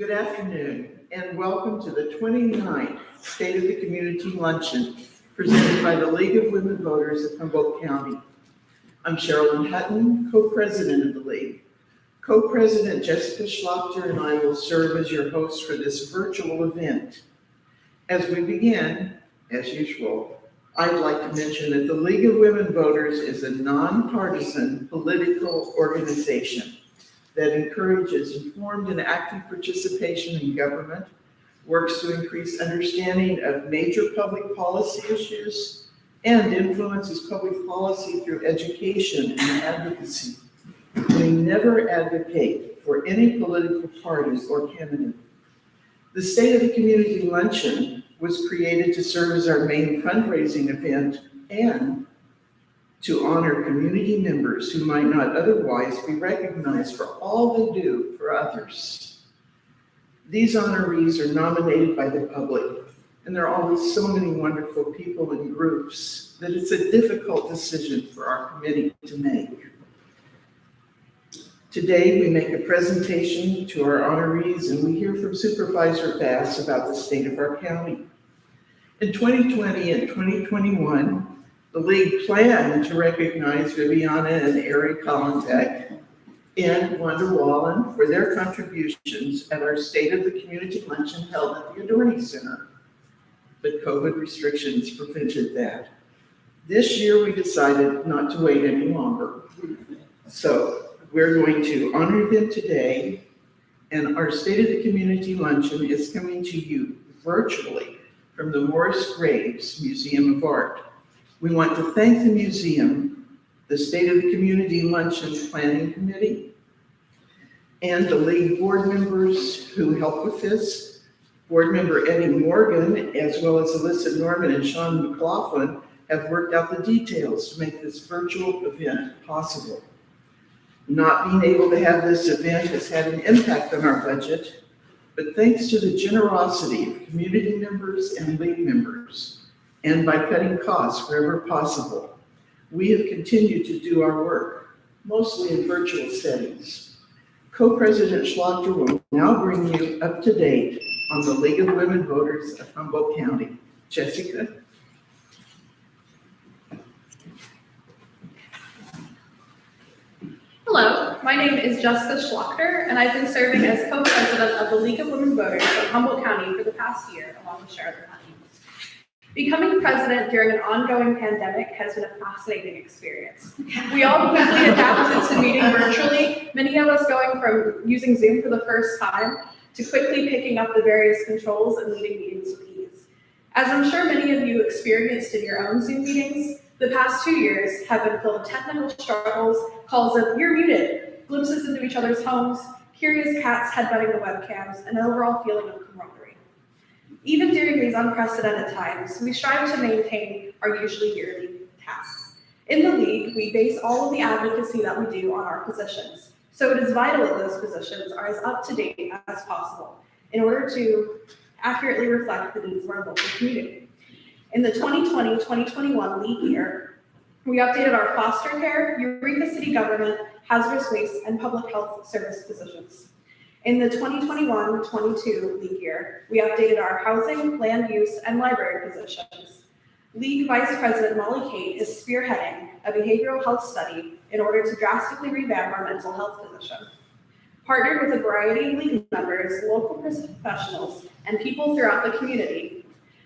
Good afternoon, and welcome to the 29th State of the Community Luncheon presented by the League of Women Voters of Humboldt County. I'm Sherilyn Hutton, co-president of the League. Co-president Jessica Schlachter and I will serve as your hosts for this virtual event. As we begin, as usual, I'd like to mention that the League of Women Voters is a nonpartisan political organization that encourages informed and active participation in government, works to increase understanding of major public policy issues, and influences public policy through education and advocacy. We never advocate for any political party or candidate. The State of the Community Luncheon was created to serve as our main fundraising event and to honor community members who might not otherwise be recognized for all they do for others. These honorees are nominated by the public, and there are always so many wonderful people and groups that it's a difficult decision for our committee to make. Today, we make a presentation to our honorees, and we hear from Supervisor Bass about the state of our county. In 2020 and 2021, the League planned to recognize Viviana and Eric Kollenbeck and Wanda Wallen for their contributions at our State of the Community Luncheon held at the Adorney Center, but COVID restrictions prevented that. This year, we decided not to wait any longer. So we're going to honor them today, and our State of the Community Luncheon is coming to you virtually from the Morris Graves Museum of Art. We want to thank the museum, the State of the Community Luncheon Planning Committee, and the League board members who helped with this. Board member Eddie Morgan, as well as Alyssa Norman and Sean McLaughlin, have worked out the details to make this virtual event possible. Not being able to have this event has had an impact on our budget, but thanks to the generosity of community members and League members, and by cutting costs wherever possible, we have continued to do our work, mostly in virtual settings. Co-President Schlachter will now bring you up to date on the League of Women Voters of Humboldt County. Jessica? Hello, my name is Jessica Schlachter, and I've been serving as co-president of the League of Women Voters of Humboldt County for the past year, along with Sherilyn Hutton. Becoming president during an ongoing pandemic has been a fascinating experience. We all quickly adapted to meeting virtually, many of us going from using Zoom for the first time to quickly picking up the various controls and leading meetings with ease. As I'm sure many of you experienced in your own Zoom meetings, the past 2 years have been full of technical struggles, calls of "you're muted," glimpses into each other's homes, curious cats headbutting the webcams, and an overall feeling of camaraderie. Even during these unprecedented times, we strive to maintain our usually yearly tasks. In the League, we base all of the advocacy that we do on our positions, so it is vital that those positions are as up to date as possible in order to accurately reflect the needs of our local community. In the 2020-2021 League year, we updated our foster care, Eureka City government, hazardous waste, and public health service positions. In the 2021-22 League year, we updated our housing, land use, and library positions. League Vice President Molly Kate is spearheading a behavioral health study in order to drastically revamp our mental health position. Partnered with a variety of League members, local professionals, and people throughout the community,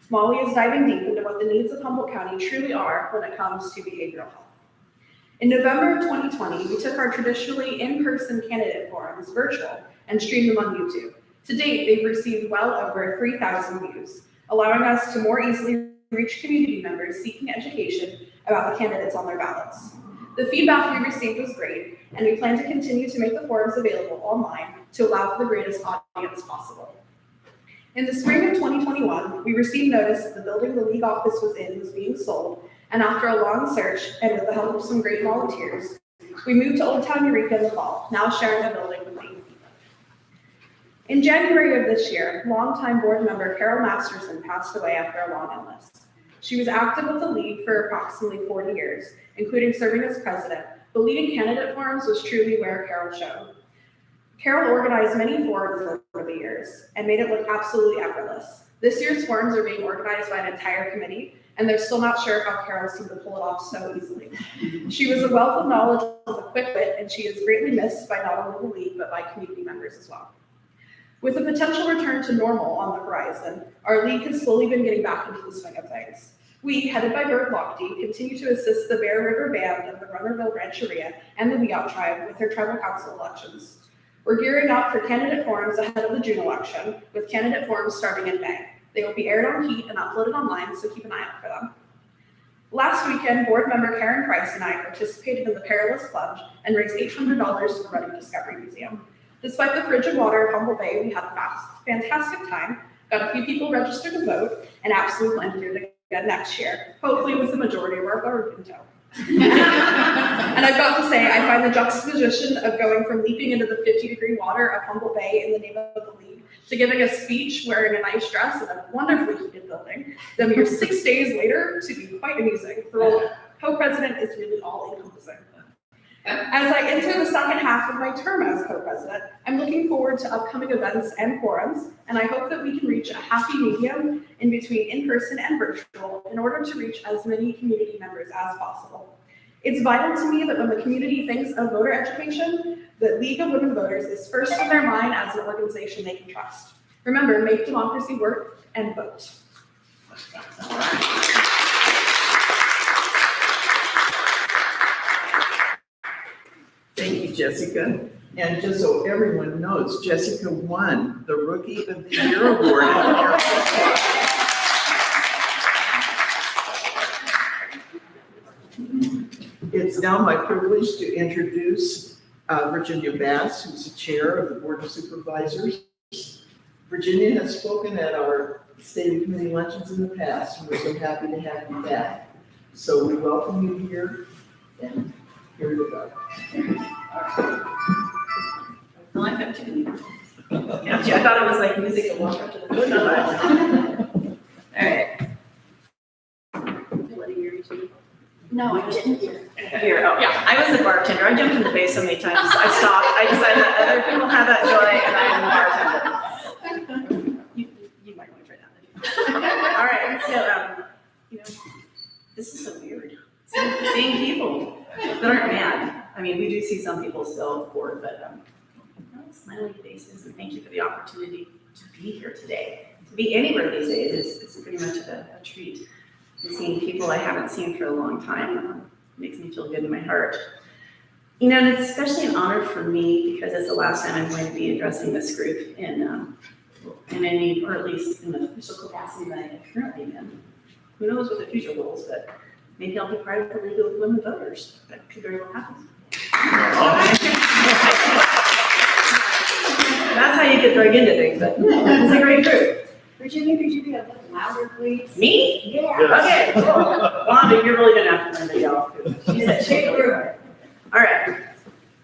Molly is diving deep into what the needs of Humboldt County truly are when it comes to behavioral health. In November of 2020, we took our traditionally in-person candidate forums virtual and streamed them on YouTube. To date, they've received well over 3,000 views, allowing us to more easily reach community members seeking education about the candidates on their ballots. The feedback we received was great, and we plan to continue to make the forums available online to allow for the greatest audience possible. In the spring of 2021, we received notice that the building the League office was in was being sold, and after a long search and with the help of some great volunteers, we moved to Old Town Eureka in the fall, now sharing a building with 8 people. In January of this year, longtime board member Carol Masterson passed away after a long illness. She was active with the League for approximately 40 years, including serving as president, but leading candidate forums was truly where Carol shone. Carol organized many forums over the years and made it look absolutely effortless. This year's forums are being organized by an entire committee, and they're still not sure how Carol seemed to pull it off so easily. She was a wealth of knowledge with a quick wit, and she is greatly missed by not only the league, but by community members as well. With a potential return to normal on the horizon, our league has slowly been getting back into the swing of things. We, headed by Bird Lochte, continue to assist the Bear River Band of the Runnerville Rancheria and the Weout Tribe with their tribal council elections. We're gearing up for candidate forums ahead of the June election, with candidate forums starting in May. They will be aired on Heat and uploaded online, so keep an eye out for them. Last weekend, board member Karen Price and I participated in the Perilous Plunge and raised $800 for the Running Discovery Museum. Despite the frigid water of Humboldt Bay, we had a fantastic time, got a few people registered to vote, and absolutely plan to do it again next year, hopefully with the majority of our board in tow. And I've got to say, I find the juxtaposition of going from leaping into the 50-degree water of Humboldt Bay in the name of the league to giving a speech wearing a nice dress in a wonderfully heated building, then mere 6 days later to be quite amusing. The role of co-president is really all-encompassing. As I enter the second half of my term as co-president, I'm looking forward to upcoming events and forums, and I hope that we can reach a happy medium in between in-person and virtual in order to reach as many community members as possible. It's vital to me that when the community thinks of voter education, the League of Women Voters is first in their mind as an organization they can trust. Remember, make democracy work and vote. Thank you, Jessica. And just so everyone knows, Jessica won the Rookie of the Year award. It's now my privilege to introduce Virginia Bass, who's the chair of the Board of Supervisors. Virginia has spoken at our State Committee luncheons in the past, and we're so happy to have you back. So we welcome you here, and here you go. Well, I have two. Gotcha. I thought it was like music to walk up to the podium. All right. No, I didn't hear. Here, oh, yeah. I was a bartender. I jumped in the bay so many times. I stopped. I decided that other people have that joy, and I'm a bartender. You might want to try that. All right. So, this is so weird. Seeing people that aren't mad. I mean, we do see some people still bored, but smiling faces, and thank you for the opportunity to be here today. To be anywhere these days is pretty much a treat. And seeing people I haven't seen for a long time makes me feel good in my heart. And it's especially an honor for me because it's the last time I'm going to be addressing this group in any, or at least in the official capacity that I am currently in. Who knows what the future holds, but maybe I'll be part of the League of Women Voters. That could very well happen. That's how you get dragged into things, but it's a great group. Virginia, could you be a little louder, please? Me? Yeah. Okay, cool. Wanda, you're really gonna have to learn to yell. She's a chick group. All right.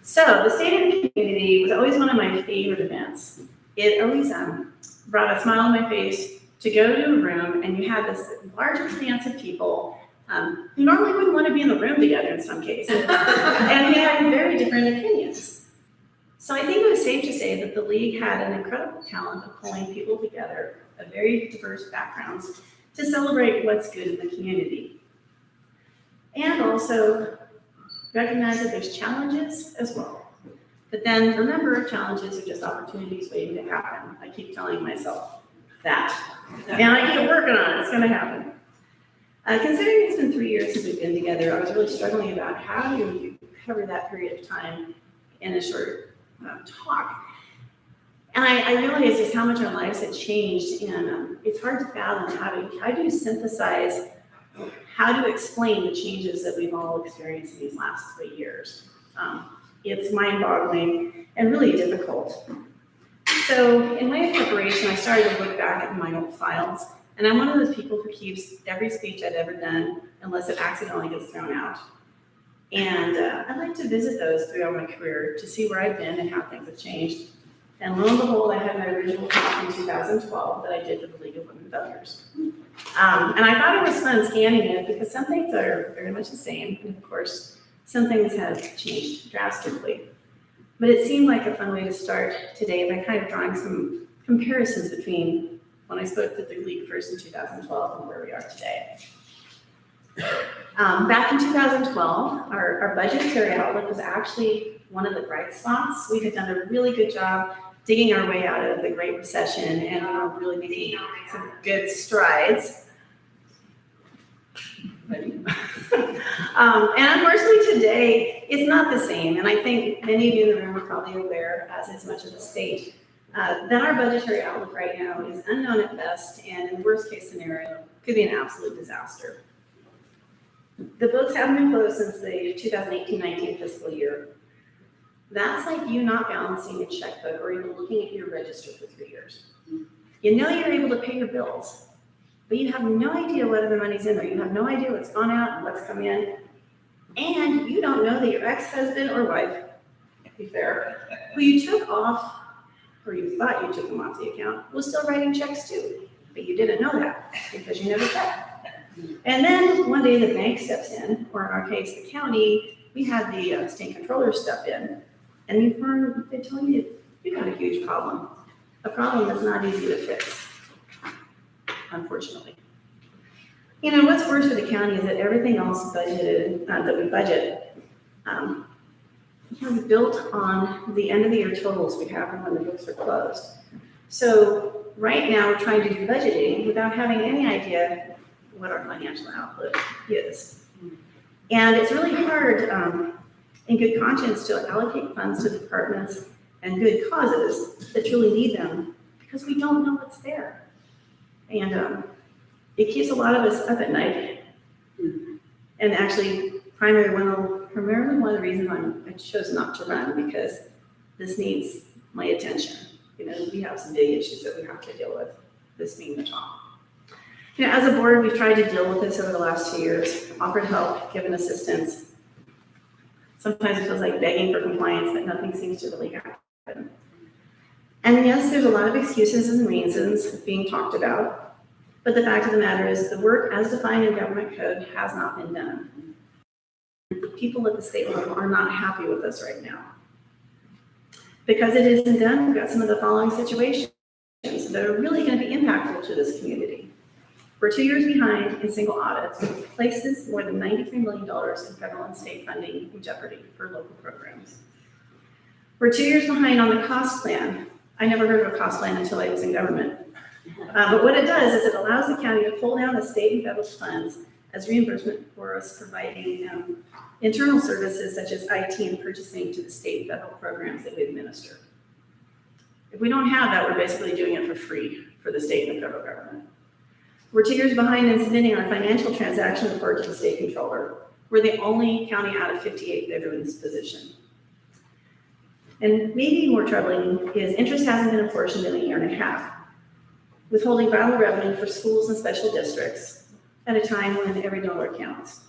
So the State of the Community was always one of my favorite events. It always brought a smile on my face to go to a room and you had this large expanse of people who normally wouldn't want to be in the room together in some cases, and they had very different opinions. So I think it was safe to say that the League had an incredible talent of pulling people together of very diverse backgrounds to celebrate what's good in the community. And also recognize that there's challenges as well. But then remember, challenges are just opportunities waiting to happen. I keep telling myself that. And I keep working on it, it's gonna happen. Considering it's been 3 years since we've been together, I was really struggling about how do you cover that period of time in a short talk. And I realized just how much our lives had changed, and it's hard to fathom how do you synthesize, how to explain the changes that we've all experienced in these last 3 years. It's mind-boggling and really difficult. So in my preparation, I started to look back at my old files, and I'm one of those people who keeps every speech I've ever done unless it accidentally gets thrown out. And I'd like to visit those throughout my career to see where I've been and how things have changed. And lo and behold, I had my original talk in 2012 that I did for the League of Women Voters. And I thought it was fun scanning it because some things are very much the same. And of course, some things have changed drastically. But it seemed like a fun way to start today by kind of drawing some comparisons between when I spoke to the league first in 2012 and where we are today. Back in 2012, our budgetary outlook was actually one of the bright spots. We had done a really good job digging our way out of the Great Recession and really making some good strides. And unfortunately today, it's not the same. And I think many of you in the room are probably aware, as is much of the state, that our budgetary outlook right now is unknown at best, and in the worst case scenario, could be an absolute disaster. The books haven't been closed since the 2018-19 fiscal year. That's like you not balancing your checkbook or even looking at your register for 3 years. You know you're able to pay your bills, but you have no idea whether the money's in there. You have no idea what's gone out and what's come in. And you don't know that your ex-husband or wife, to be fair, who you took off, or you thought you took them off the account, was still writing checks too. But you didn't know that because you never checked. And then one day the bank steps in, or in our case, the county, we had the state controller step in, and they tell you, you've got a huge problem. A problem that's not easy to fix, unfortunately. You know, what's worse for the county is that everything else budgeted, that we budget, was built on the end of the year totals we have when the books are closed. So right now we're trying to do budgeting without having any idea what our financial outlook is. And it's really hard in good conscience to allocate funds to departments and good causes that truly need them because we don't know what's there. And it keeps a lot of us up at night. And actually, primarily one of the reasons I chose not to run, because this needs my attention. You know, we have some big issues that we have to deal with, this being the top. You know, as a board, we've tried to deal with this over the last 2 years, offered help, given assistance. Sometimes it feels like begging for compliance, but nothing seems to really happen. And yes, there's a lot of excuses and reasons being talked about, but the fact of the matter is the work as defined in government code has not been done. People at the state level are not happy with us right now. Because it isn't done, we've got some of the following situations that are really going to be impactful to this community. We're 2 years behind in single audits, which places more than $93 million in federal and state funding in jeopardy for local programs. We're 2 years behind on the cost plan. I never heard of a cost plan until I was in government. But what it does is it allows the county to pull down the state and federal funds as reimbursement for us providing internal services such as IT and purchasing to the state and federal programs that we administer. If we don't have that, we're basically doing it for free for the state and the federal government. We're 2 years behind in submitting our financial transaction report to the state controller. We're the only county out of 58 that are in this position. And maybe more troubling is interest hasn't been apportioned in 1.5 years, withholding vital revenue for schools and special districts at a time when every dollar counts.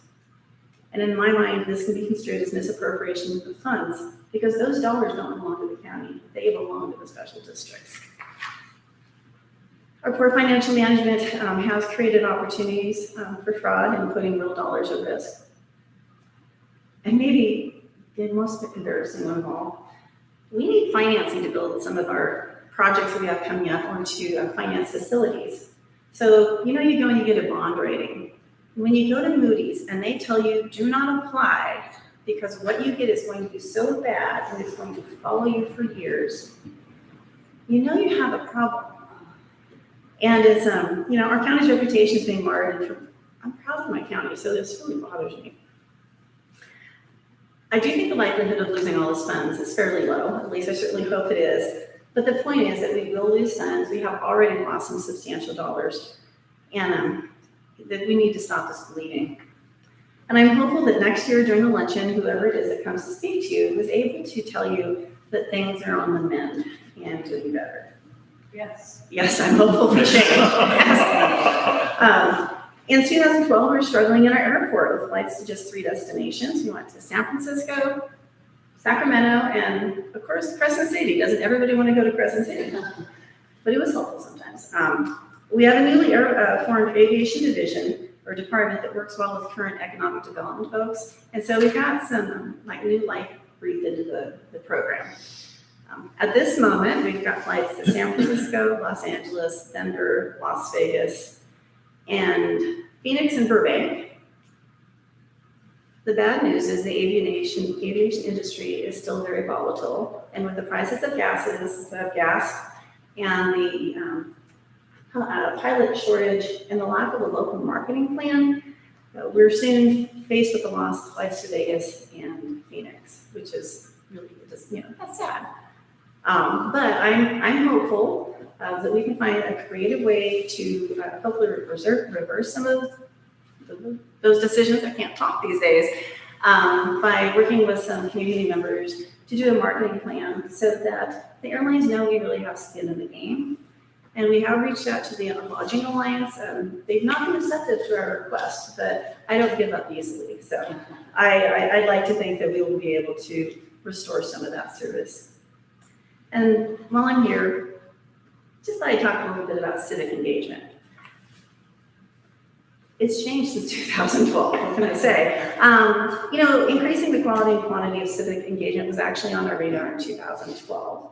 And in my mind, this can be construed as misappropriation of funds because those dollars don't belong to the county. They belong to the special districts. Our poor financial management has created opportunities for fraud and putting real dollars at risk. And maybe the most embarrassing one of all, we need financing to build some of our projects that we have coming up or to finance facilities. So, you know, you go and you get a bond rating. When you go to Moody's and they tell you do not apply because what you get is going to be so bad and it's going to follow you for years, you know you have a problem. And it's, you know, our county's reputation is being marred. And I'm proud of my county, so this really bothers me. I do think the likelihood of losing all those funds is fairly low. At least I certainly hope it is. But the point is that we will lose funds. We have already lost some substantial dollars. And that we need to stop this bleeding. And I'm hopeful that next year during the luncheon, whoever it is that comes to speak to you is able to tell you that things are on the mend and doing better. Yes. Yes, I'm hopeful for change. In 2012, we were struggling in our airport with flights to just 3 destinations. We went to San Francisco, Sacramento, and of course, Crescent City. Doesn't everybody want to go to Crescent City? But it was helpful sometimes. We have a newly formed aviation division or department that works well with current economic development folks. And so we've got some new life breathed into the program. At this moment, we've got flights to San Francisco, Los Angeles, Denver, Las Vegas, and Phoenix and Burbank. The bad news is the aviation industry is still very volatile, and with the prices of gas and the pilot shortage and the lack of a local marketing plan, we're soon faced with the loss of flights to Vegas and Phoenix, which is really just, that's sad. But I'm hopeful that we can find a creative way to hopefully reverse some of those decisions. I can't talk these days, by working with some community members to do a marketing plan so that the airlines know we really have skin in the game. And we have reached out to the Lodging Alliance. They've not been receptive to our request, but I don't give up easily. So I'd like to think that we will be able to restore some of that service. And while I'm here, just thought I'd talk a little bit about civic engagement. It's changed since 2012, what can I say? Increasing the quality and quantity of civic engagement was actually on our radar in 2012.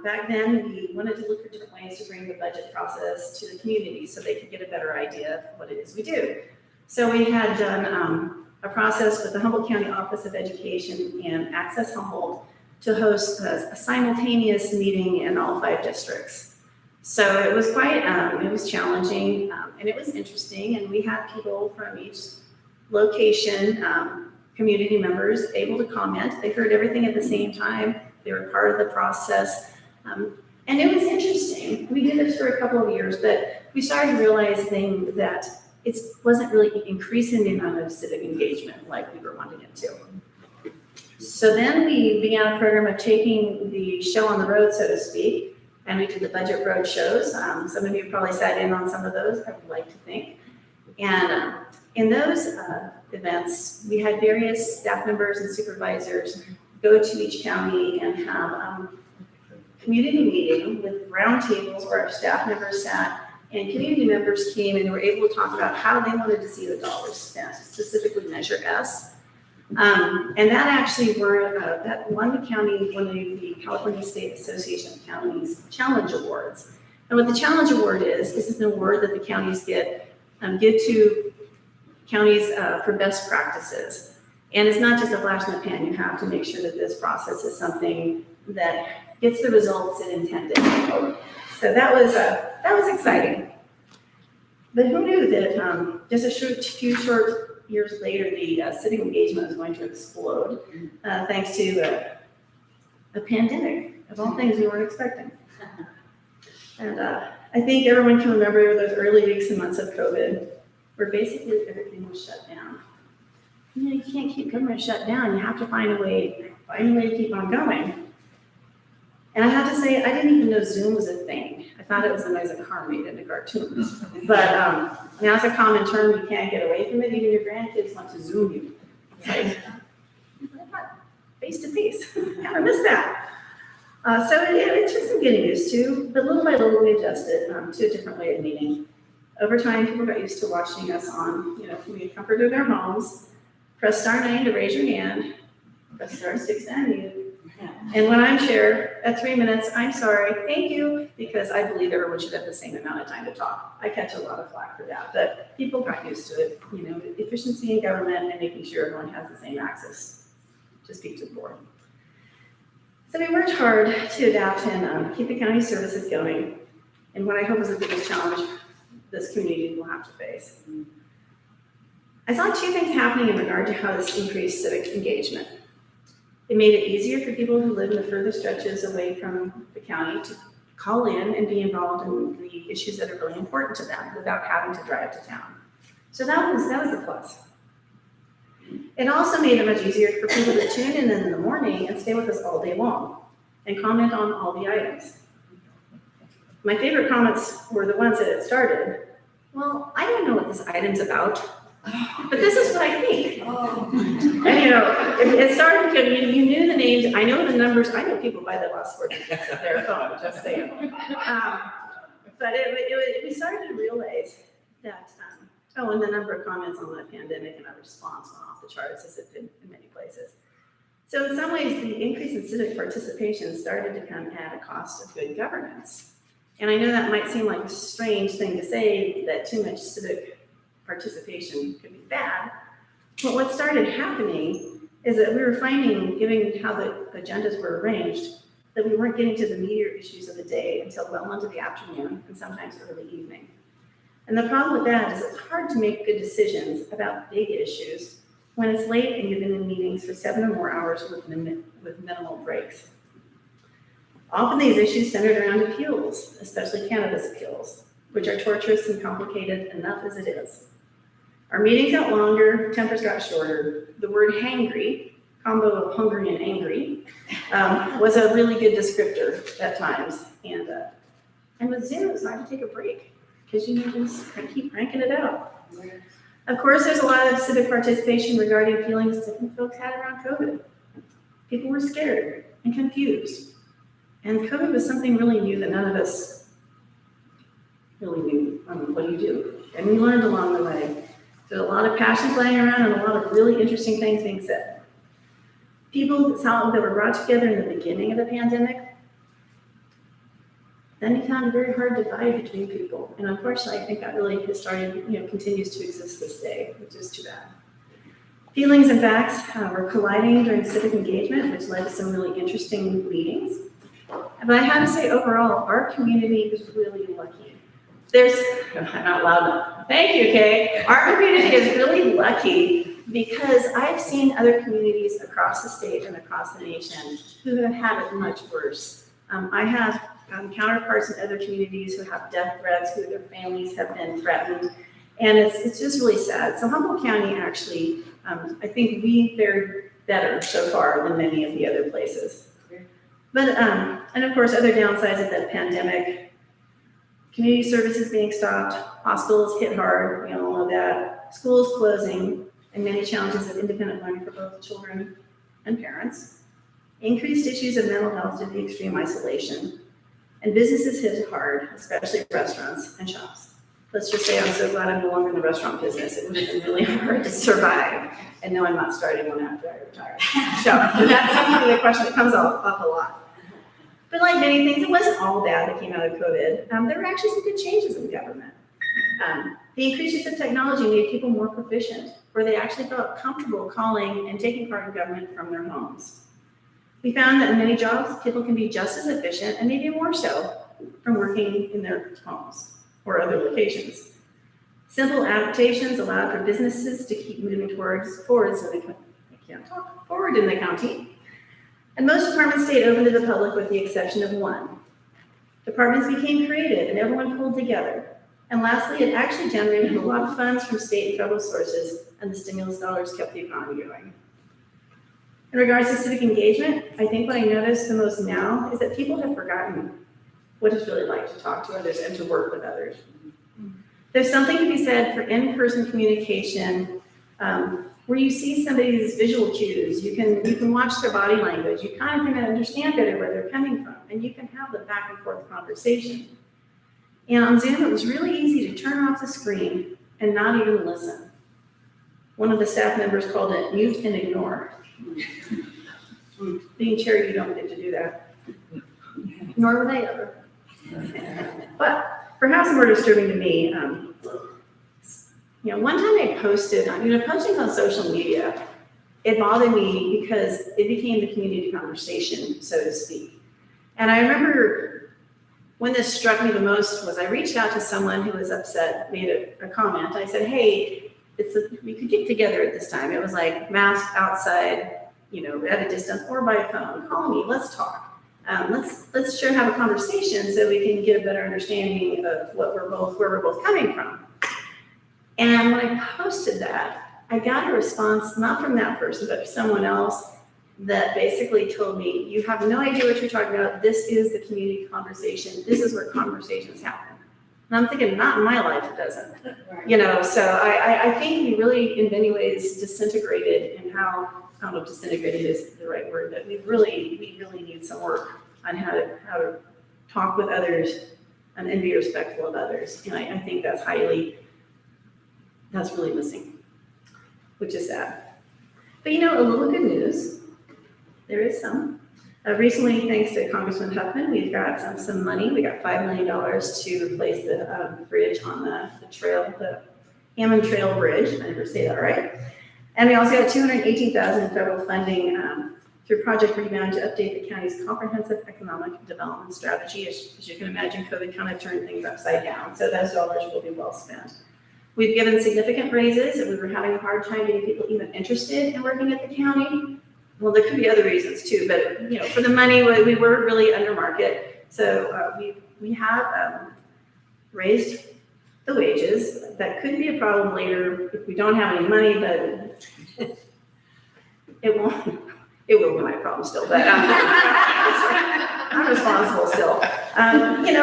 Back then, we wanted to look for different ways to bring the budget process to the community so they could get a better idea of what it is we do. So we had done a process with the Humboldt County Office of Education and Access Humboldt to host a simultaneous meeting in all 5 districts. So it was quite, it was challenging, and it was interesting, and we had people from each location, community members, able to comment. They heard everything at the same time. They were part of the process, and it was interesting. We did this for a couple of years, but we started realizing that it wasn't really increasing the amount of civic engagement like we were wanting it to. So then we began a program of taking the show on the road, so to speak, and we did the budget road shows. Some of you probably sat in on some of those, I would like to think. And in those events, we had various staff members and supervisors go to each county and have community meeting with round tables where our staff members sat, and community members came and were able to talk about how they wanted to see the dollars spent, specifically Measure S. And that actually that won the county one of the California State Association of Counties Challenge Awards. And what the Challenge Award is an award that the counties give to counties for best practices. And it's not just a flash in the pan. You have to make sure that this process is something that gets the results it intended. So that was exciting. But who knew that just a few short years later, the civic engagement is going to explode, thanks to a pandemic, of all things we weren't expecting. And I think everyone can remember those early weeks and months of COVID, where basically everything was shut down. You can't keep government shut down. You have to find a way to keep on going. And I have to say, I didn't even know Zoom was a thing. I thought it was the noise a car made into cartoons. But now it's a common term. You can't get away from it. Even your grandkids want to Zoom you. It's like, face to face. Never miss that. So it took some getting used to, but little by little we adjusted to a different way of meeting. Over time, people got used to watching us on, from the comfort of their homes. Press *9 to raise your hand. Press *6 to unmute. And when I'm chair, at 3 minutes, I'm sorry, thank you, because I believe everyone should have the same amount of time to talk. I catch a lot of flack for that, but people got used to it. Efficiency in government and making sure everyone has the same access to speak to the board. So we worked hard to adapt and keep the county services going, and what I hope is the biggest challenge this community will have to face. I saw 2 things happening in regard to how this increased civic engagement. It made it easier for people who live in the further stretches away from the county to call in and be involved in the issues that are really important to them without having to drive to town. So that was a plus. It also made it much easier for people to tune in the morning and stay with us all day long and comment on all the items. My favorite comments were the ones that had started. Well, I don't know what this item's about, but this is what I think. And it started because you knew the names. I know the numbers. I know people by the last 4 digits of their phone, just saying. But we started to realize that, and the number of comments on the pandemic and our response went off the charts, as it did in many places. So in some ways, the increase in civic participation started to come at a cost of good governance. And I know that might seem like a strange thing to say, that too much civic participation could be bad. But what started happening is that we were finding, given how the agendas were arranged, that we weren't getting to the meatier issues of the day until well into the afternoon and sometimes early evening. And the problem with that is it's hard to make good decisions about big issues when it's late and you've been in meetings for 7 or more hours with minimal breaks. Often these issues centered around appeals, especially cannabis appeals, which are torturous and complicated enough as it is. Our meetings got longer, tempers got shorter. The word hangry, combo of hungry and angry, was a really good descriptor at times. And with Zoom, it's hard to take a break because you just keep cranking it out. Of course, there's a lot of civic participation regarding feelings different folks had around COVID. People were scared and confused. And COVID was something really new that none of us really knew. What do you do? And we learned along the way. There's a lot of passion flying around and a lot of really interesting things being said. People that were brought together in the beginning of the pandemic, then you found a very hard divide between people. And unfortunately, I think that really has started, continues to exist this day, which is too bad. Feelings and facts were colliding during civic engagement, which led to some really interesting meetings. But I have to say, overall, our community is really lucky. I'm not loud enough. Thank you, Kay. Our community is really lucky because I've seen other communities across the state and across the nation who have had it much worse. I have counterparts in other communities who have death threats, who their families have been threatened, and it's just really sad. So Humboldt County actually, I think we fared better so far than many of the other places. But, and of course, other downsides of the pandemic, community services being stopped, hospitals hit hard, we all know that, schools closing, and many challenges of independent learning for both children and parents, increased issues of mental health due to the extreme isolation, and businesses hit hard, especially restaurants and shops. Let's just say I'm so glad I'm no longer in the restaurant business. It would have been really hard to survive. And no, I'm not starting one after I retire. So that's something, the question that comes up a lot. But like many things, it wasn't all bad that came out of COVID. There were actually some good changes in government. The increased use of technology made people more proficient, where they actually felt comfortable calling and taking part in government from their homes. We found that in many jobs, people can be just as efficient and maybe more so from working in their homes or other locations. Simple adaptations allowed for businesses to keep moving forward in the county. And most departments stayed open to the public with the exception of one. Departments became creative and everyone pulled together. And lastly, it actually generated a lot of funds from state and federal sources, and the stimulus dollars kept the economy going. In regards to civic engagement, I think what I notice the most now is that people have forgotten what it's really like to talk to others and to work with others. There's something to be said for in-person communication, where you see somebody's visual cues, you can watch their body language, you kind of can understand better where they're coming from, and you can have the back and forth conversation. And on Zoom, it was really easy to turn off the screen and not even listen. One of the staff members called it mute and ignore. Being chair, you don't get to do that. Nor would I ever. But perhaps more disturbing to me, one time I posted, posting on social media, it bothered me because it became the community conversation, so to speak. And I remember when this struck me the most was I reached out to someone who was upset, made a comment. I said, hey, we could get together at this time. It was like masked outside, at a distance or by phone. Call me, let's talk. Let's sure have a conversation so we can get a better understanding of where we're both coming from. And when I posted that, I got a response, not from that person, but from someone else that basically told me, you have no idea what you're talking about. This is the community conversation. This is where conversations happen. And I'm thinking, not in my life, it doesn't. Right. So I think we really, in many ways, disintegrated in how, I don't know if disintegrated is the right word, but we really need some work on how to talk with others and be respectful of others. And I think that's really missing, which is sad. But a little good news. There is some. Recently, thanks to Congressman Huffman, we've got some money. We got $5 million to replace the bridge on the trail, the Hammond Trail Bridge. I never say that right. And we also got $218,000 in federal funding through Project Rebound to update the county's comprehensive economic development strategy. As you can imagine, COVID kind of turned things upside down, so those dollars will be well spent. We've given significant raises, and we were having a hard time getting people even interested in working at the county. Well, there could be other reasons too, but for the money, we were really under market. So we have raised the wages. That could be a problem later if we don't have any money, but it won't. It will be my problem still, but I'm responsible still.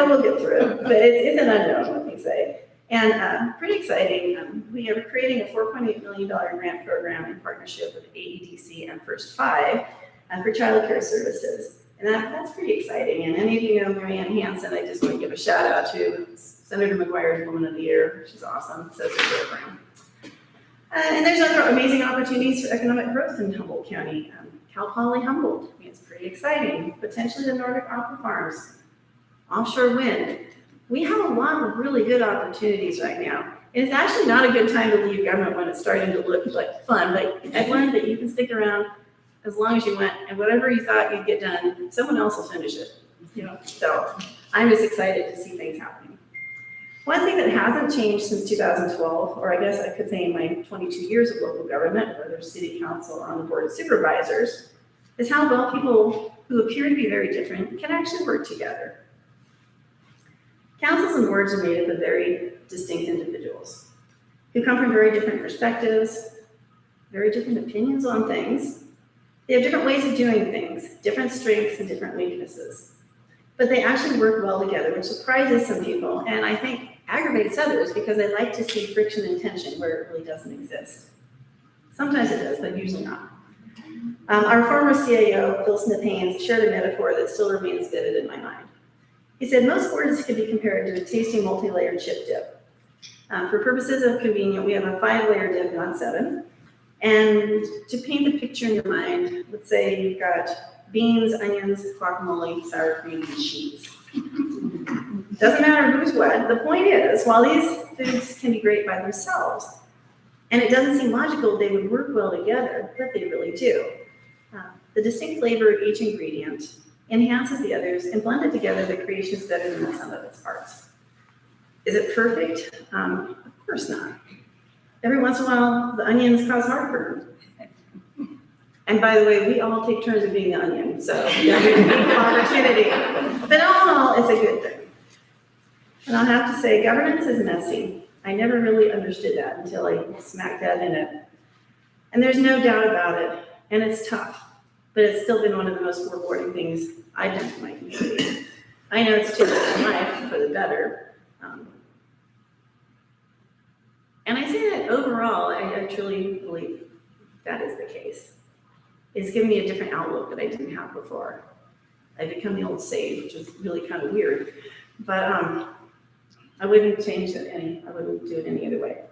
We'll get through it, but it's an unknown, let me say. And pretty exciting, we are creating a $4.8 million grant program in partnership with AEDC and First Five for childcare services. And that's pretty exciting. And any of you know Marianne Hansen, I just want to give a shout out to Senator McGuire's Woman of the Year. She's awesome, so it's a program. And there's other amazing opportunities for economic growth in Humboldt County. Cal Poly Humboldt, it's pretty exciting. Potentially the Nordic Aqua Farms, offshore wind. We have a lot of really good opportunities right now. And it's actually not a good time to leave government when it's starting to look like fun. Like I've learned that you can stick around as long as you want, and whatever you thought you'd get done, someone else will finish it. So I'm just excited to see things happening. One thing that hasn't changed since 2012, or I guess I could say in my 22 years of local government, whether city council or on the board of supervisors, is how well people who appear to be very different can actually work together. Councils and boards are made up of very distinct individuals who come from very different perspectives, very different opinions on things. They have different ways of doing things, different strengths and different weaknesses. But they actually work well together, which surprises some people, and I think aggravates others because they like to see friction and tension where it really doesn't exist. Sometimes it does, but usually not. Our former CAO, Phil Smith-Haynes, shared a metaphor that still remains vivid in my mind. He said, most boards could be compared to a tasty multi-layered chip dip. For purposes of convenience, we have a 5-layer dip, not 7. And to paint the picture in your mind, let's say you've got beans, onions, guacamole, sour cream, and cheese. Doesn't matter who's what. The point is, while these foods can be great by themselves, and it doesn't seem logical they would work well together, but they really do. The distinct flavor of each ingredient enhances the others, and blended together, the creation is better than the sum of its parts. Is it perfect? Of course not. Every once in a while, the onions cause heartburn. And by the way, we all take turns of being the onion, so there's a big opportunity. But all in all, it's a good thing. And I'll have to say, governance is messy. I never really understood that until I smack dab in it. And there's no doubt about it, and it's tough, but it's still been one of the most rewarding things I've done for my community. I know it's changed my life for the better. And I say that overall, I truly believe that is the case. It's given me a different outlook that I didn't have before. I've become the old sage, which is really kind of weird, but I wouldn't change it I wouldn't do it any other way.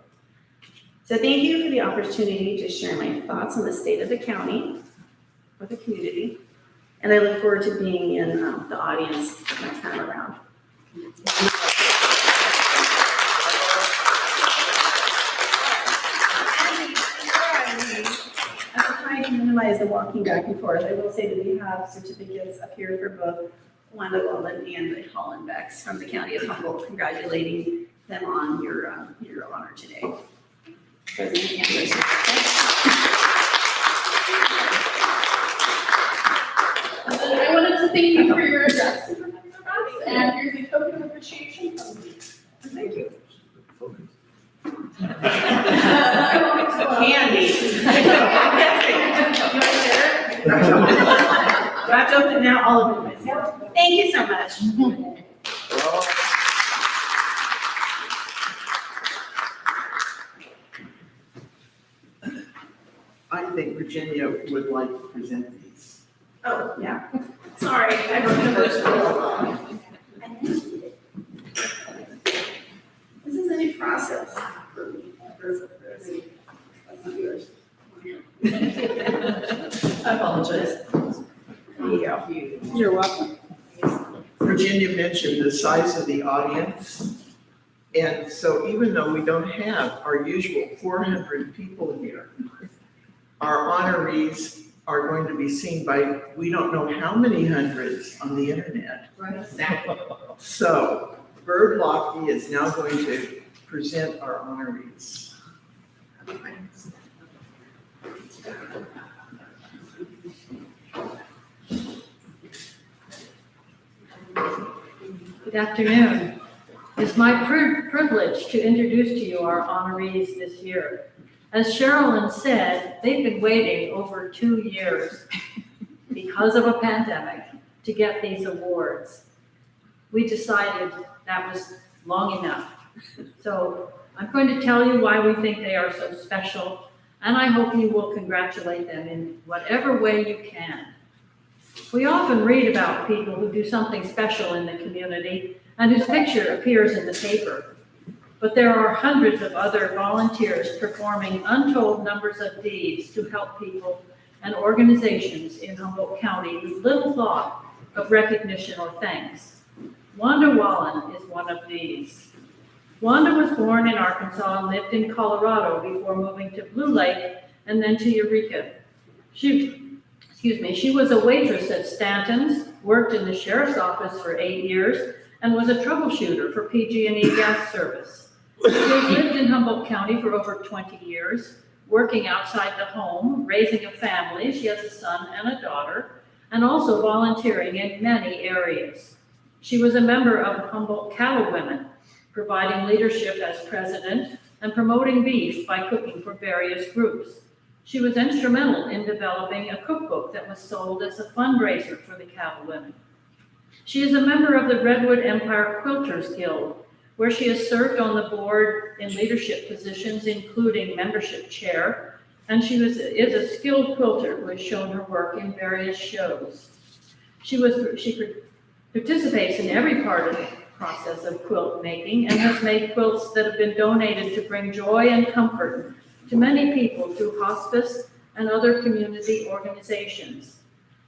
So thank you for the opportunity to share my thoughts on the state of the county with the community, and I look forward to being in the audience next time around. I'm trying to minimize the walking back and forth. I will say that we have certificates up here for both Wanda Wallen and the Hollenbecks from the County of Humboldt, congratulating them on your honor today. President Anderson. I wanted to thank you for your address, Supervisor Ross, and here's a token of appreciation from me. Thank you. Candy. You want to share it? Do I have to open it now? All of it myself. Thank you so much. I think Virginia would like to present these. Oh, yeah. Sorry, I wrote the first one. This is a new process for me. I apologize. you. You're welcome. Virginia mentioned the size of the audience. And so even though we don't have our usual 400 people here, our honorees are going to be seen by, we don't know how many hundreds on the internet. So Bird Lockheed is now going to present our honorees. Good afternoon. It's my privilege to introduce to you our honorees this year. As Sherilyn said, they've been waiting over 2 years because of a pandemic to get these awards. We decided that was long enough. So I'm going to tell you why we think they are so special, and I hope you will congratulate them in whatever way you can. We often read about people who do something special in the community and whose picture appears in the paper. But there are hundreds of other volunteers performing untold numbers of deeds to help people and organizations in Humboldt County with little thought of recognition or thanks. Wanda Wallen is one of these. Wanda was born in Arkansas and lived in Colorado before moving to Blue Lake and then to Eureka. She was a waitress at Stanton's, worked in the sheriff's office for 8 years, and was a troubleshooter for PG&E Gas Service. She has lived in Humboldt County for over 20 years, working outside the home, raising a family. She has a son and a daughter, and also volunteering in many areas. She was a member of Humboldt Cattle Women, providing leadership as president and promoting beef by cooking for various groups. She was instrumental in developing a cookbook that was sold as a fundraiser for the Cattle Women. She is a member of the Redwood Empire Quilters Guild, where she has served on the board in leadership positions, including membership chair, and she is a skilled quilter who has shown her work in various shows. She participates in every part of the process of quilt making and has made quilts that have been donated to bring joy and comfort to many people through hospice and other community organizations.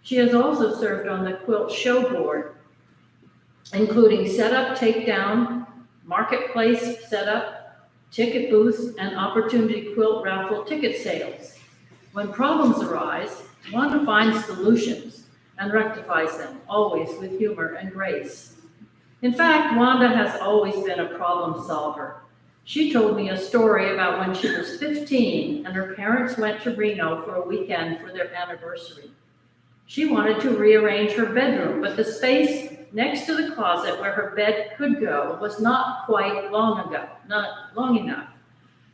She has also served on the quilt show board, including setup, takedown, marketplace setup, ticket booth, and opportunity quilt raffle ticket sales. When problems arise, Wanda finds solutions and rectifies them, always with humor and grace. In fact, Wanda has always been a problem solver. She told me a story about when she was 15 and her parents went to Reno for a weekend for their anniversary. She wanted to rearrange her bedroom, but the space next to the closet where her bed could go was not long enough.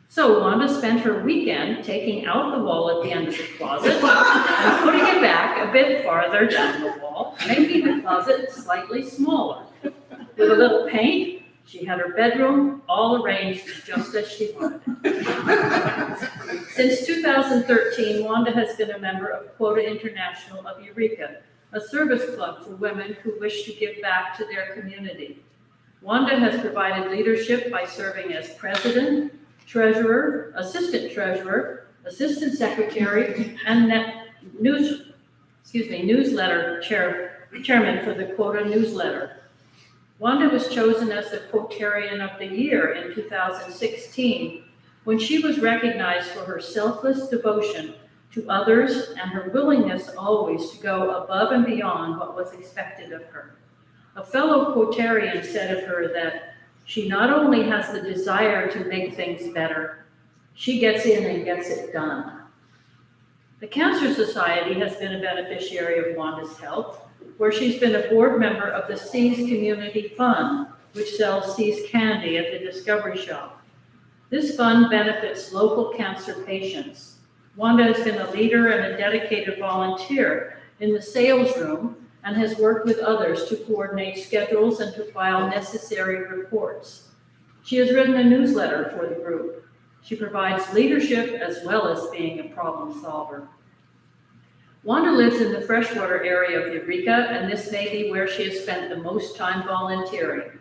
So Wanda spent her weekend taking out the wall at the end of the closet and putting it back a bit farther down the wall, making the closet slightly smaller. With a little paint, she had her bedroom all arranged just as she wanted. Since 2013, Wanda has been a member of Quota International of Eureka, a service club for women who wish to give back to their community. Wanda has provided leadership by serving as president, treasurer, assistant secretary, and newsletter chairman for the Quota newsletter. Wanda was chosen as the Quotarian of the Year in 2016 when she was recognized for her selfless devotion to others and her willingness always to go above and beyond what was expected of her. A fellow Quotarian said of her that she not only has the desire to make things better, she gets in and gets it done. The Cancer Society has been a beneficiary of Wanda's help, where she's been a board member of the Seas Community Fund, which sells Seas candy at the Discovery Shop. This fund benefits local cancer patients. Wanda has been a leader and a dedicated volunteer in the sales room and has worked with others to coordinate schedules and to file necessary reports. She has written a newsletter for the group. She provides leadership as well as being a problem solver. Wanda lives in the freshwater area of Eureka, and this may be where she has spent the most time volunteering.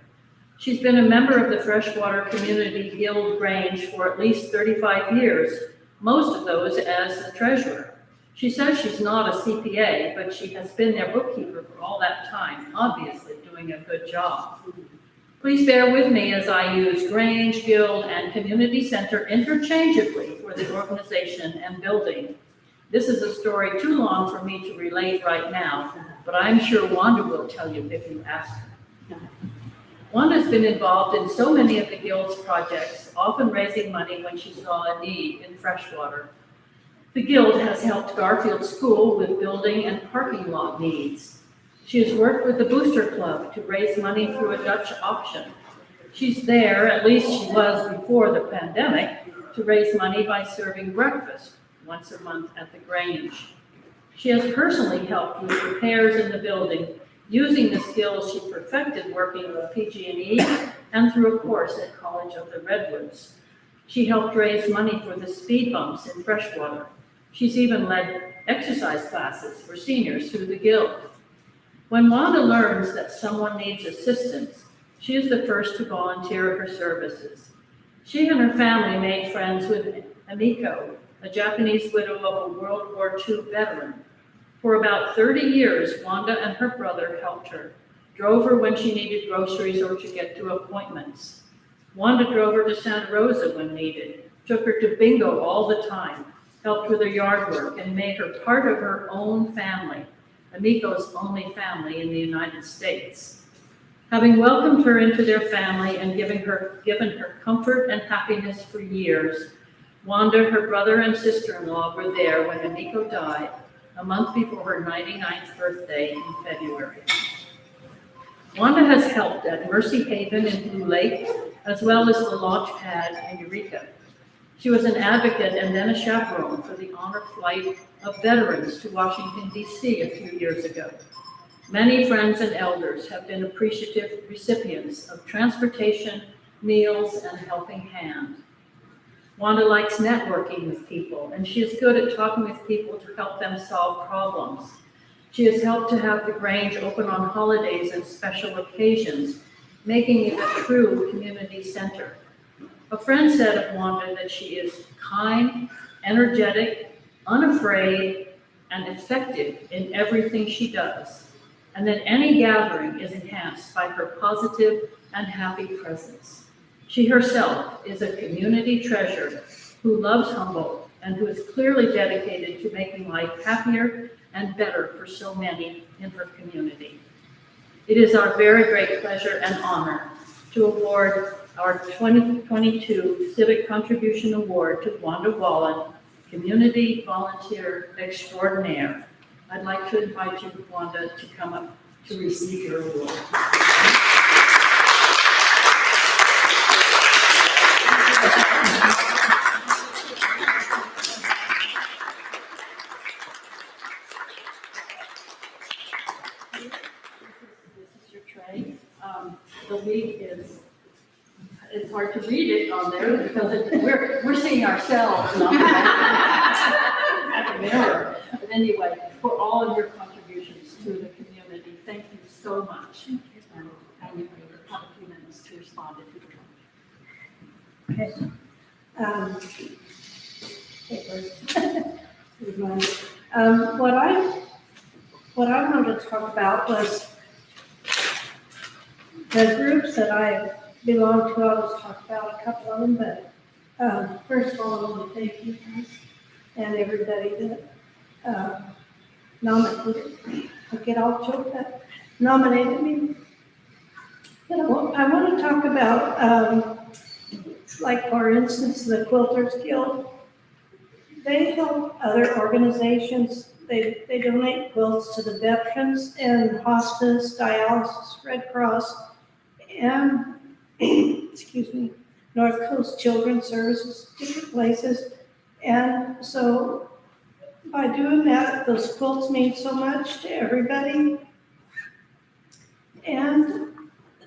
She's been a member of the Freshwater Community Guild Range for at least 35 years, most of those as the treasurer. She says she's not a CPA, but she has been their bookkeeper for all that time, obviously doing a good job. Please bear with me as I use Grange, Guild, and Community Center interchangeably for the organization and building. This is a story too long for me to relate right now, but I'm sure Wanda will tell you if you ask her. Wanda's been involved in so many of the Guild's projects, often raising money when she saw a need in freshwater. The Guild has helped Garfield School with building and parking lot needs. She has worked with the Booster Club to raise money through a Dutch auction. She's there, at least she was before the pandemic, to raise money by serving breakfast once a month at the Grange. She has personally helped with repairs in the building, using the skills she perfected working with PG&E and through a course at College of the Redwoods. She helped raise money for the speed bumps in freshwater. She's even led exercise classes for seniors through the Guild. When Wanda learns that someone needs assistance, she is the first to volunteer her services. She and her family made friends with Amiko, a Japanese widow of a World War II veteran. For about 30 years, Wanda and her brother helped her, drove her when she needed groceries or to get to appointments. Wanda drove her to Santa Rosa when needed, took her to bingo all the time, helped with her yard work, and made her part of her own family, Amiko's only family in the United States. Having welcomed her into their family and given her comfort and happiness for years, Wanda, her brother, and sister-in-law were there when Amiko died, a month before her 99th birthday in February. Wanda has helped at Mercy Haven in Blue Lake, as well as the launch pad in Eureka. She was an advocate and then a chaperone for the honor flight of veterans to Washington, D.C. a few years ago. Many friends and elders have been appreciative recipients of transportation, meals, and helping hand. Wanda likes networking with people, and she is good at talking with people to help them solve problems. She has helped to have the Grange open on holidays and special occasions, making it a true community center. A friend said of Wanda that she is kind, energetic, unafraid, and effective in everything she does, and that any gathering is enhanced by her positive and happy presence. She herself is a community treasure who loves Humboldt and who is clearly dedicated to making life happier and better for so many in her community. It is our very great pleasure and honor to award our 2022 Civic Contribution Award to Wanda Wallen, Community Volunteer Extraordinaire. I'd like to invite you, Wanda, to come up to receive your award. This is your tray. The leaf is, it's hard to read it on there because we're seeing ourselves not at the mirror. But anyway, for all of your contributions to the community, thank you so much. And you have a few minutes to respond if you want. Okay. What I wanted to talk about was the groups that I belong to. I was talking about a couple of them, but first of all, I want to thank you guys and everybody that nominated. I get all choked up. Nominated me. But I want to talk about, like for instance, the Quilters Guild. They help other organizations. They donate quilts to the veterans and hospice, dialysis, Red Cross, and excuse me, North Coast Children's Services, different places. And so by doing that, those quilts mean so much to everybody. And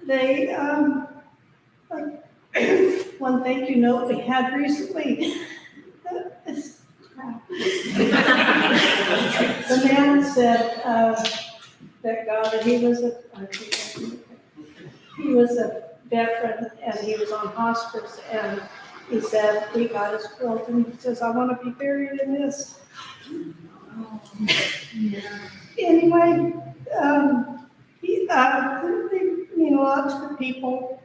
they, like one thank you note we had recently, the man said that God, that he was a veteran and he was on hospice, and he said, we got his quilt, and he says, I want to be buried in this. Anyway, they mean a lot to the people,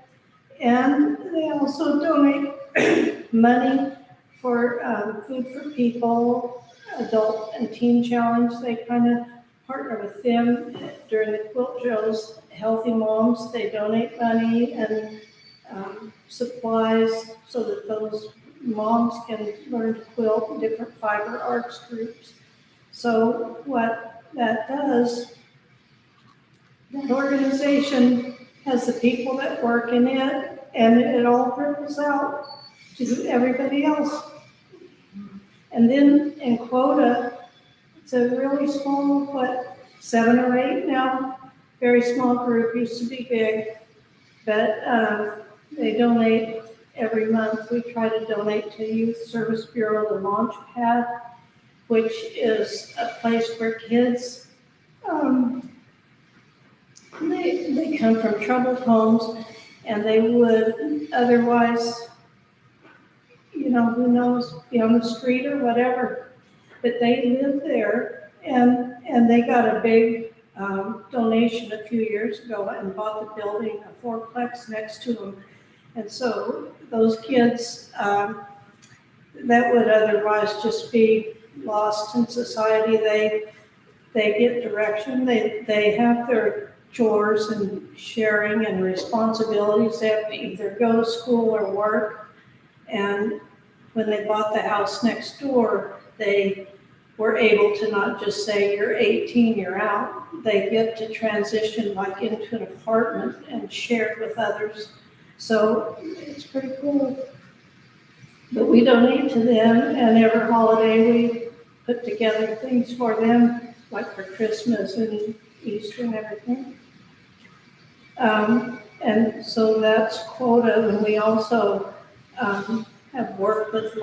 and they also donate money for Food for People, Adult and Teen Challenge. They kind of partner with them during the quilt shows. Healthy Moms, they donate money and supplies so that those moms can learn to quilt in different fiber arts groups. So what that does, that organization has the people that work in it, and it all ripples out to everybody else. And then in Quota, it's a really small, 7 or 8 now, very small group, used to be big, but they donate every month. We try to donate to Youth Service Bureau, the Launchpad, which is a place where kids, they come from troubled homes, and they would otherwise, who knows, be on the street or whatever, but they live there, and they got a big donation a few years ago and bought the building, a fourplex next to them. And so those kids that would otherwise just be lost in society, they get direction, they have their chores and sharing and responsibilities. They have to either go to school or work. And when they bought the house next door, they were able to not just say, you're 18, you're out. They get to transition like into an apartment and share with others. So it's pretty cool. But we donate to them, and every holiday we put together things for them, like for Christmas and Easter and everything. And so that's Quota, and we also have worked with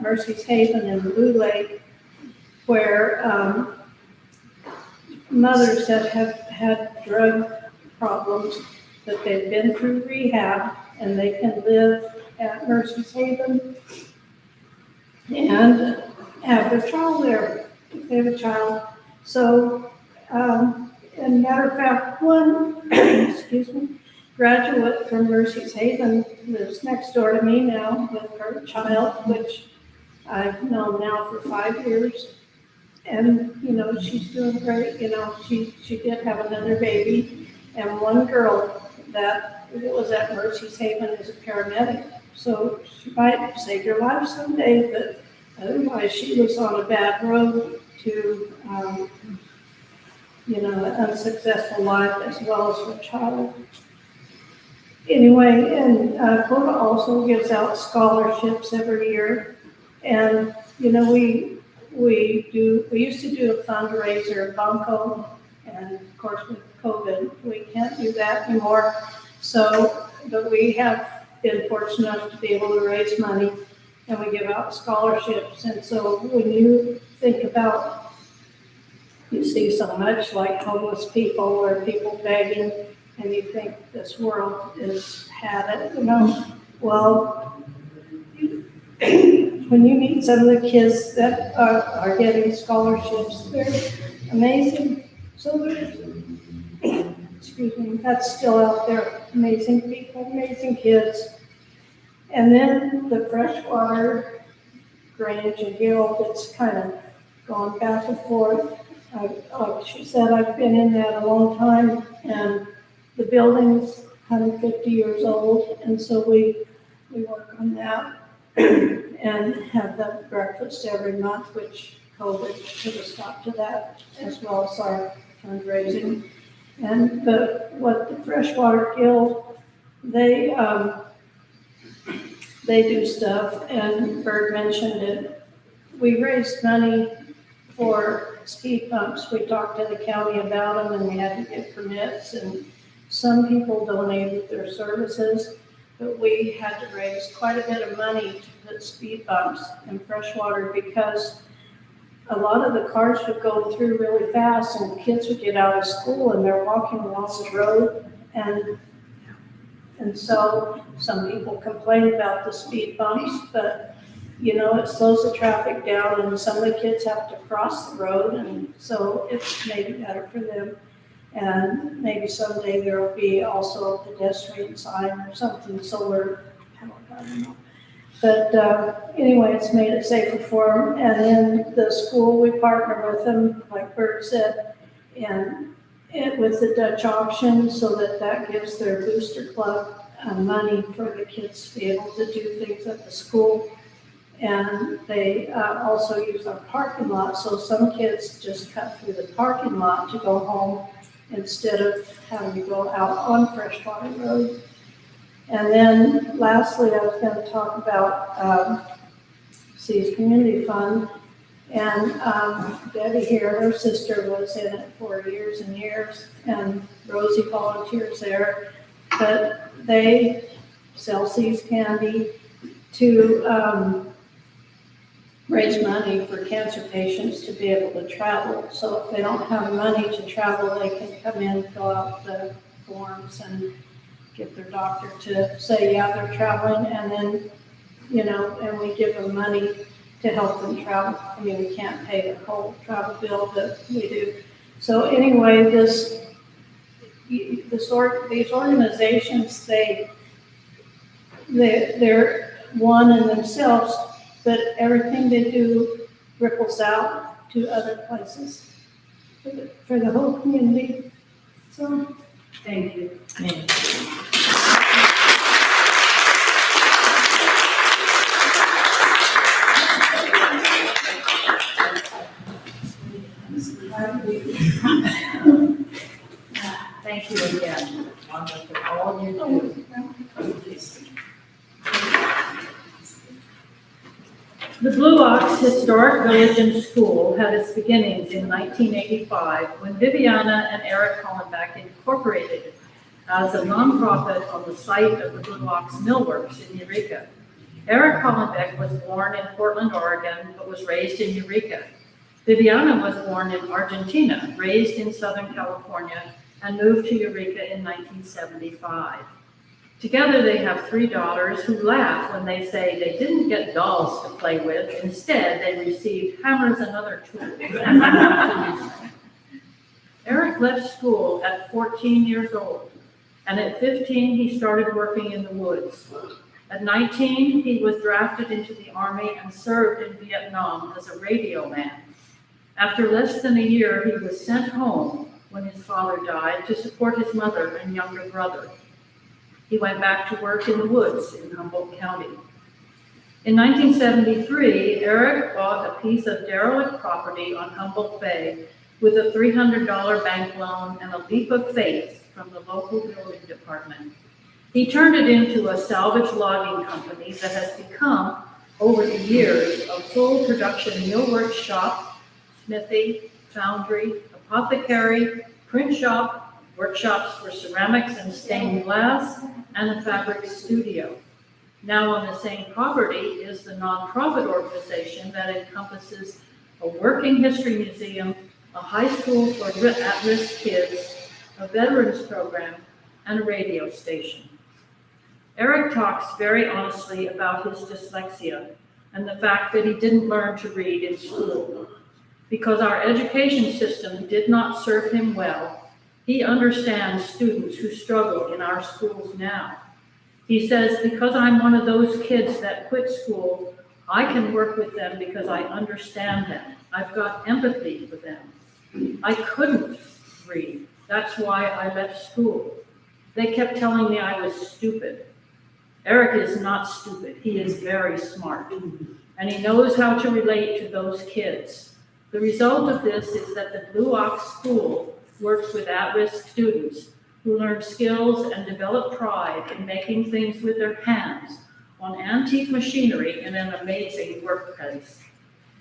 Mercy's Haven and Blue Lake, where mothers that have had drug problems, that they've been through rehab, and they can live at Mercy's Haven and have their child there, if they have a child. So, and matter of fact, one, graduate from Mercy's Haven lives next door to me now with her child, which I've known now for 5 years. And, she's doing great. She did have another baby, and one girl that was at Mercy's Haven is a paramedic. So she might save your life someday, but otherwise she was on a bad road to, an unsuccessful life as well as her child. Anyway, and Quota also gives out scholarships every year. And, we used to do a fundraiser, Bunko, and of course with COVID, we can't do that anymore. So, but we have been fortunate enough to be able to raise money, and we give out scholarships. And so when you think about, you see so much like homeless people or people begging, and you think this world has had it, well, when you meet some of the kids that are getting scholarships, they're amazing. So there's, that's still out there. Amazing people, amazing kids. And then the Freshwater Grange and Guild, it's kind of gone back and forth. Like she said, I've been in that a long time, and the building's 150 years old, and so we work on that and have the breakfast every month, which COVID put a stop to that, as well as our fundraising. But what the Freshwater Guild, they do stuff, and Bird mentioned it. We raised money for speed bumps. We talked to the county about them, and we had to get permits, and some people donated their services, but we had to raise quite a bit of money to put speed bumps in Freshwater, because a lot of the cars would go through really fast, and kids would get out of school and they're walking along the road, and so some people complain about the speed bumps, but you know, it slows the traffic down and some of the kids have to cross the road, and so it's maybe better for them. And maybe someday there will be also a pedestrian sign or something, solar panel, I don't know. But anyway, it's made it safer for them. And then the school, we partner with them, like Bert said, and with the Dutch auction, so that gives their booster club money for the kids to be able to do things at the school. And they also use our parking lot, so some kids just cut through the parking lot to go home instead of having to go out on Freshwater Road. And then lastly, I was going to talk about Seas Community Fund. And Debbie here, her sister was in it for years and years, and Rosie volunteers there. But they sell Seas candy to raise money for cancer patients to be able to travel. So if they don't have money to travel, they can come in, fill out the forms, and get their doctor to say, yeah, they're traveling, and then, you know, and we give them money to help them travel. I mean, we can't pay the whole travel bill, but we do. So anyway, these organizations, they're one in themselves, but everything they do ripples out to other places for the whole community. So, Thank you. Thank you again, Wanda, for all you do. The Blue Ox Historic Village and School had its beginnings in 1985 when Viviana and Eric Hollenbeck incorporated as a nonprofit on the site of the Blue Ox Millworks in Eureka. Eric Hollenbeck was born in Portland, Oregon, but was raised in Eureka. Viviana was born in Argentina, raised in Southern California, and moved to Eureka in 1975. Together they have 3 daughters who laugh when they say they didn't get dolls to play with. Instead, they received hammers and other tools. Eric left school at 14 years old, and at 15 he started working in the woods. At 19, he was drafted into the Army and served in Vietnam as a radio man. After less than a year, he was sent home when his father died to support his mother and younger brother. He went back to work in the woods in Humboldt County. In 1973, Eric bought a piece of derelict property on Humboldt Bay with a $300 bank loan and a leap of faith from the local building department. He turned it into a salvage logging company that has become, over the years, a full production millwork shop, smithy, foundry, apothecary, print shop, workshops for ceramics and stained glass, and a fabric studio. Now on the same property is the nonprofit organization that encompasses a working history museum, a high school for at-risk kids, a veterans program, and a radio station. Eric talks very honestly about his dyslexia and the fact that he didn't learn to read in school. Because our education system did not serve him well, he understands students who struggle in our schools now. He says, because I'm one of those kids that quit school, I can work with them because I understand them. I've got empathy for them. I couldn't read. That's why I left school. They kept telling me I was stupid. Eric is not stupid. He is very smart. And he knows how to relate to those kids. The result of this is that the Blue Ox School works with at-risk students who learn skills and develop pride in making things with their hands on antique machinery in an amazing workplace.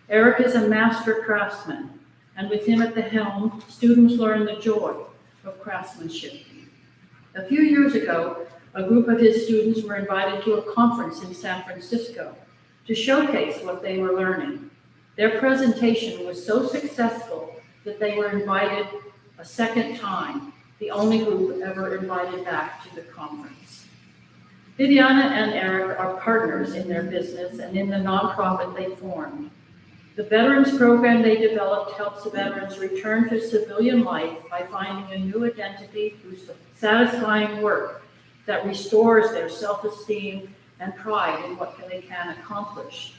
Eric is a master craftsman, and with him at the helm, students learn the joy of craftsmanship. A few years ago, a group of his students were invited to a conference in San Francisco to showcase what they were learning. Their presentation was so successful that they were invited a second time, the only group ever invited back to the conference. Viviana and Eric are partners in their business and in the nonprofit they formed. The Veterans Program they developed helps the veterans return to civilian life by finding a new identity through satisfying work that restores their self-esteem and pride in what they can accomplish.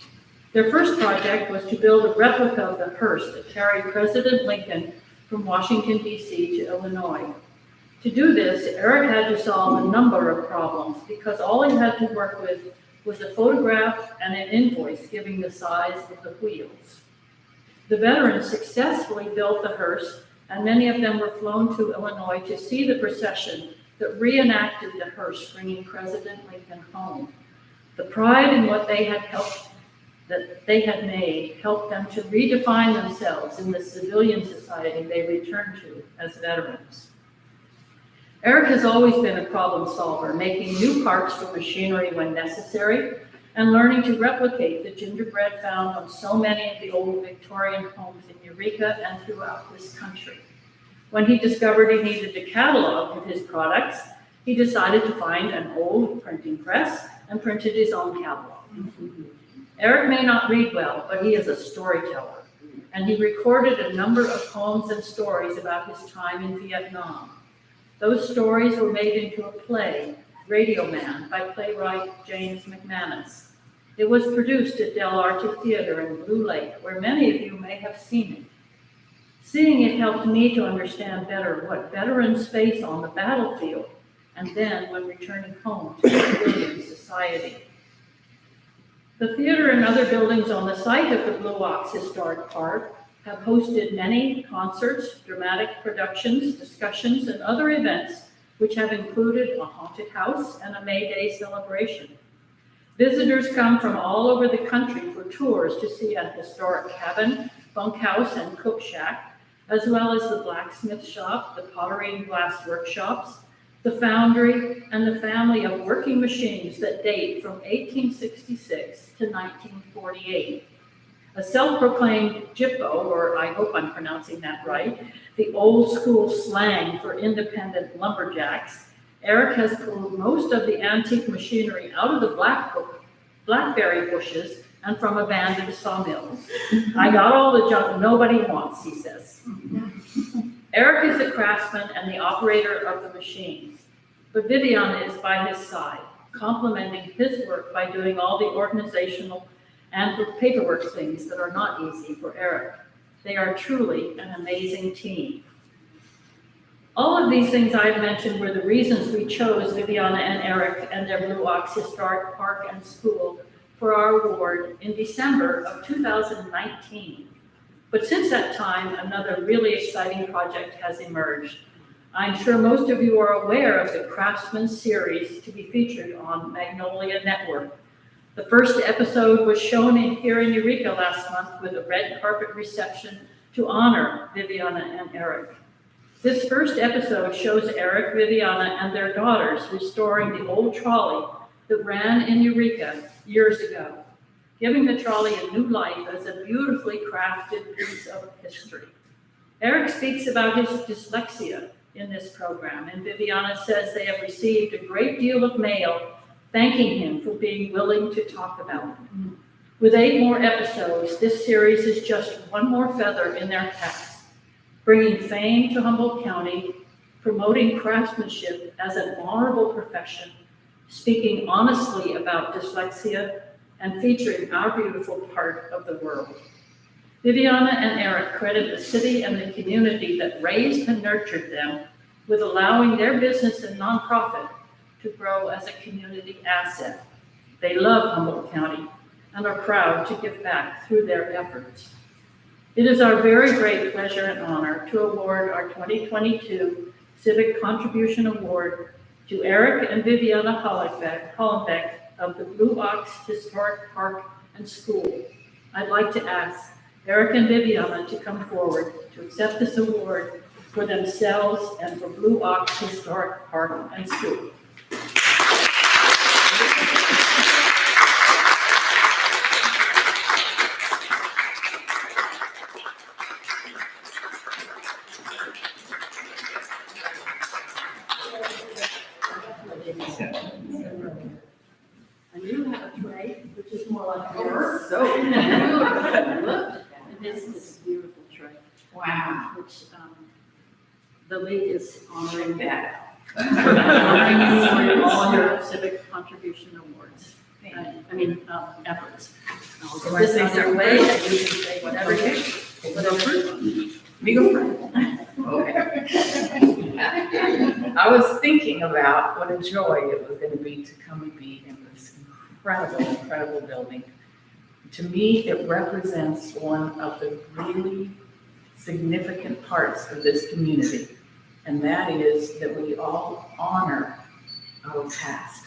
Their first project was to build a replica of the hearse that carried President Lincoln from Washington, D.C. to Illinois. To do this, Eric had to solve a number of problems because all he had to work with was a photograph and an invoice giving the size of the wheels. The veterans successfully built the hearse, and many of them were flown to Illinois to see the procession that reenacted the hearse bringing President Lincoln home. The pride in what they had made helped them to redefine themselves in the civilian society they returned to as veterans. Eric has always been a problem solver, making new parts for machinery when necessary, and learning to replicate the gingerbread found on so many of the old Victorian homes in Eureka and throughout this country. When he discovered he needed a catalog of his products, he decided to find an old printing press and printed his own catalog. Eric may not read well, but he is a storyteller, and he recorded a number of poems and stories about his time in Vietnam. Those stories were made into a play, Radio Man, by playwright James McManus. It was produced at Del Arte Theater in Blue Lake, where many of you may have seen it. Seeing it helped me to understand better what veterans face on the battlefield, and then when returning home to civilian society. The theater and other buildings on the site of the Blue Ox Historic Park have hosted many concerts, dramatic productions, discussions, and other events which have included a haunted house and a May Day celebration. Visitors come from all over the country for tours to see a historic cabin, bunkhouse, and cook shack, as well as the blacksmith shop, the pottery and glass workshops, the foundry, and the family of working machines that date from 1866 to 1948. A self-proclaimed Jippo, or I hope I'm pronouncing that right, the old school slang for independent lumberjacks, Eric has pulled most of the antique machinery out of the blackberry bushes and from abandoned sawmills. I got all the junk nobody wants, he says. Eric is the craftsman and the operator of the machines, but Viviana is by his side, complementing his work by doing all the organizational and paperwork things that are not easy for Eric. They are truly an amazing team. All of these things I've mentioned were the reasons we chose Viviana and Eric and their Blue Ox Historic Park and School for our award in December of 2019. But since that time, another really exciting project has emerged. I'm sure most of you are aware of the Craftsman series to be featured on Magnolia Network. The first episode was shown here in Eureka last month with a red carpet reception to honor Viviana and Eric. This first episode shows Eric, Viviana, and their daughters restoring the old trolley that ran in Eureka years ago, giving the trolley a new life as a beautifully crafted piece of history. Eric speaks about his dyslexia in this program, and Viviana says they have received a great deal of mail thanking him for being willing to talk about it. With 8 more episodes, this series is just one more feather in their caps, bringing fame to Humboldt County, promoting craftsmanship as an honorable profession, speaking honestly about dyslexia, and featuring our beautiful part of the world. Viviana and Eric credit the city and the community that raised and nurtured them with allowing their business and nonprofit to grow as a community asset. They love Humboldt County and are proud to give back through their efforts. It is our very great pleasure and honor to award our 2022 Civic Contribution Award to Eric and Viviana Hollenbeck of the Blue Ox Historic Park and School. I'd like to ask Eric and Viviana to come forward to accept this award for themselves and for Blue Ox Historic Park and School. So beautiful. Look, this is beautiful tray. Wow. Which, the league is honoring that. Honoring you for all your civic contribution awards. Efforts. So I say This some way, way. and you can say whatever. Whatever. Me go first. Okay. I was thinking about what a joy it was going to be to come and be in this incredible building. To me, it represents one of the really significant parts of this community, and that is that we all honor our past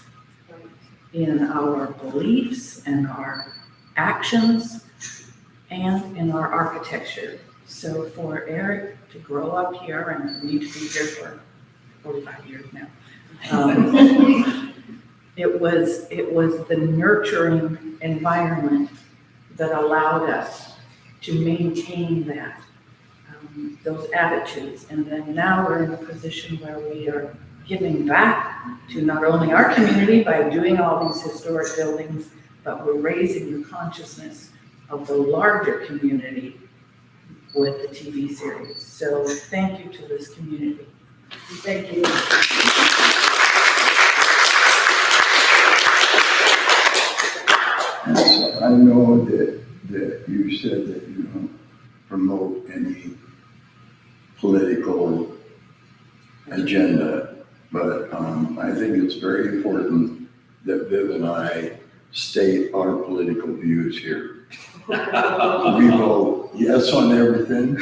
in our beliefs and our actions and in our architecture. So for Eric to grow up here and for me to be here for 45 years now, it was the nurturing environment that allowed us to maintain that, those attitudes. And then now we're in a position where we are giving back to not only our community by doing all these historic buildings, but we're raising the consciousness of the larger community with the TV series. So thank you to this community. Thank you. I know that you said that you don't promote any political agenda, but I think it's very important that Viv and I state our political views here. We vote yes on everything,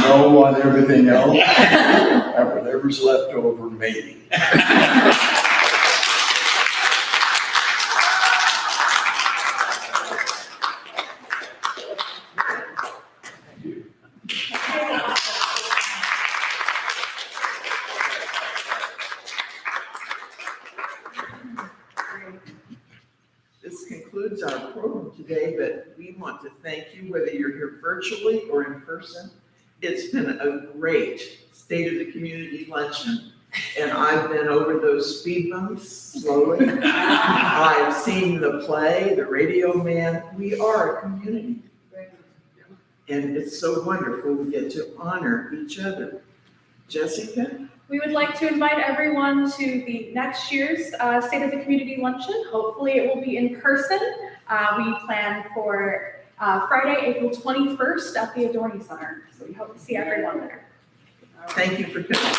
no on everything else, and whatever's left over, maybe. This concludes our program today, but we want to thank you, whether you're here virtually or in person. It's been a great State of the Community luncheon, and I've been over those speed bumps slowly. I've seen the play, The Radio Man. We are a community. And it's so wonderful we get to honor each other. Jessica? We would like to invite everyone to the next year's State of the Community Luncheon. Hopefully it will be in person. We plan for Friday, April 21st at the Adorney Center. So we hope to see everyone there. Thank you for coming.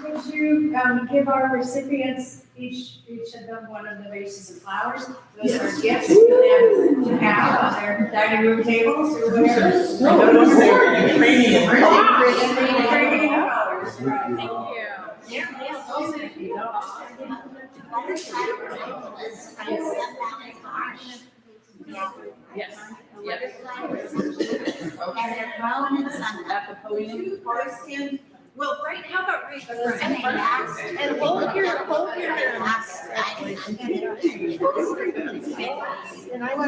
Would you give our recipients, each of them, one of the vases of flowers? Those are gifts for them to have on their dining room tables or whatever. Those are Ukrainian. Ukrainian flowers. Thank you. Yes. And they're growing in the sun. At the podium. Well, right, how about right first? And hold your Last. And I want